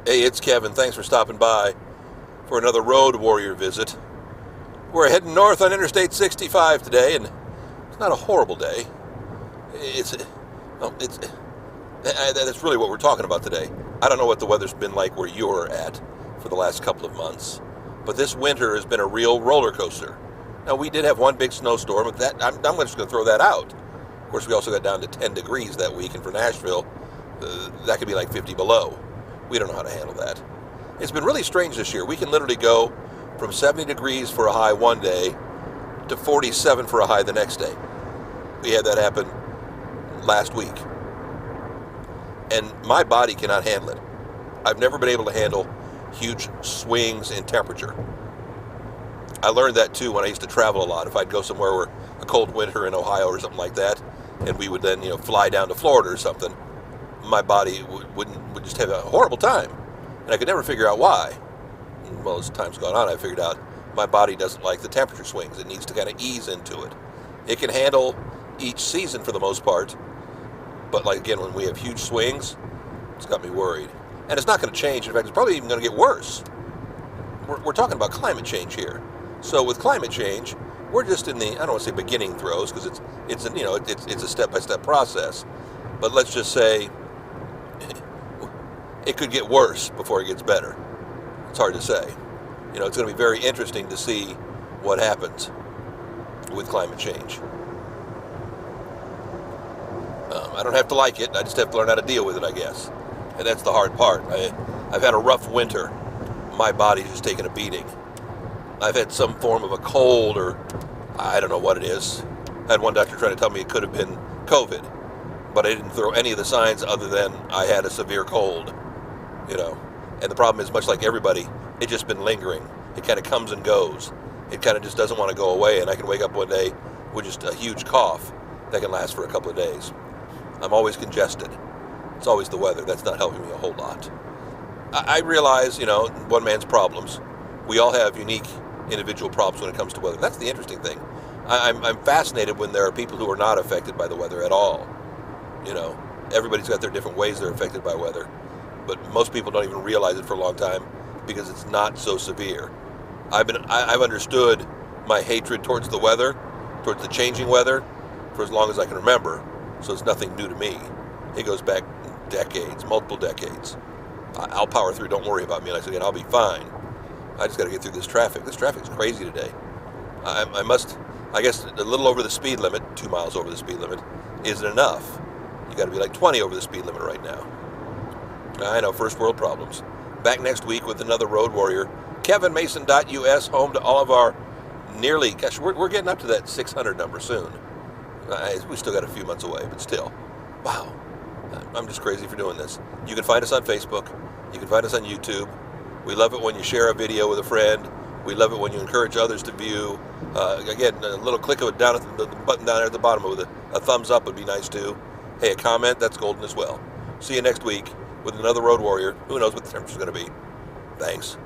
Hey, it's Kevin. Thanks for stopping by for another Road Warrior visit. We're heading north on Interstate 65 today, and it's not a horrible day. It's, it's that's really what we're talking about today. I don't know what the weather's been like where you're at for the last couple of months, but this winter has been a real roller coaster. Now, we did have one big snowstorm, but I'm just going to throw that out. Of course, we also got down to 10 degrees that week, and for Nashville, that could be like 50 below. We don't know how to handle that. It's been really strange this year. We can literally go from 70 degrees for a high one day to 47 for a high the next day. We had that happen last week. And my body cannot handle it. I've never been able to handle huge swings in temperature. I learned that too when I used to travel a lot. If I'd go somewhere where a cold winter in Ohio or something like that, and we would then fly down to Florida or something, my body would just have a horrible time. And I could never figure out why. Well, as time's gone on, I figured out my body doesn't like the temperature swings. It needs to kind of ease into it. It can handle each season for the most part, but like again, when we have huge swings, it's got me worried. And it's not going to change. In fact, it's probably even going to get worse. We're talking about climate change here. So with climate change, we're just in the, I don't want to say beginning throes, because it's a step-by-step process. But let's just say it could get worse before it gets better. It's hard to say. It's going to be very interesting to see what happens with climate change. I don't have to like it. I just have to learn how to deal with it, I guess. And that's the hard part. I've had a rough winter. My body's just taking a beating. I've had some form of a cold, or I don't know what it is. I had one doctor trying to tell me it could have been COVID, but I didn't throw any of the signs other than I had a severe cold. And the problem is, much like everybody, it's just been lingering. It kind of comes and goes. It kind of just doesn't want to go away, and I can wake up one day with just a huge cough that can last for a couple of days. I'm always congested. It's always the weather. That's not helping me a whole lot. I realize, one man's problems. We all have unique individual problems when it comes to weather. That's the interesting thing. I'm fascinated when there are people who are not affected by the weather at all. Everybody's got their different ways they're affected by weather. But most people don't even realize it for a long time because it's not so severe. I've understood my hatred towards the weather, towards the changing weather, for as long as I can remember. So it's nothing new to me. It goes back decades, multiple decades. I'll power through. Don't worry about me. Like again, I'll be fine. I just got to get through this traffic. This traffic's crazy today. I guess a little over the speed limit, 2 miles over the speed limit, isn't enough. You got to be like 20 over the speed limit right now. I know, first world problems. Back next week with another Road Warrior. KevinMason.us, home to all of our nearly, gosh, we're getting up to that 600 number soon. We still got a few months away, but still. Wow. I'm just crazy for doing this. You can find us on Facebook. You can find us on YouTube. We love it when you share a video with a friend. We love it when you encourage others to view. Again, a little click of it down at the button down there at the bottom with a thumbs up would be nice too. Hey, a comment, that's golden as well. See you next week with another Road Warrior. Who knows what the temperature's going to be. Thanks.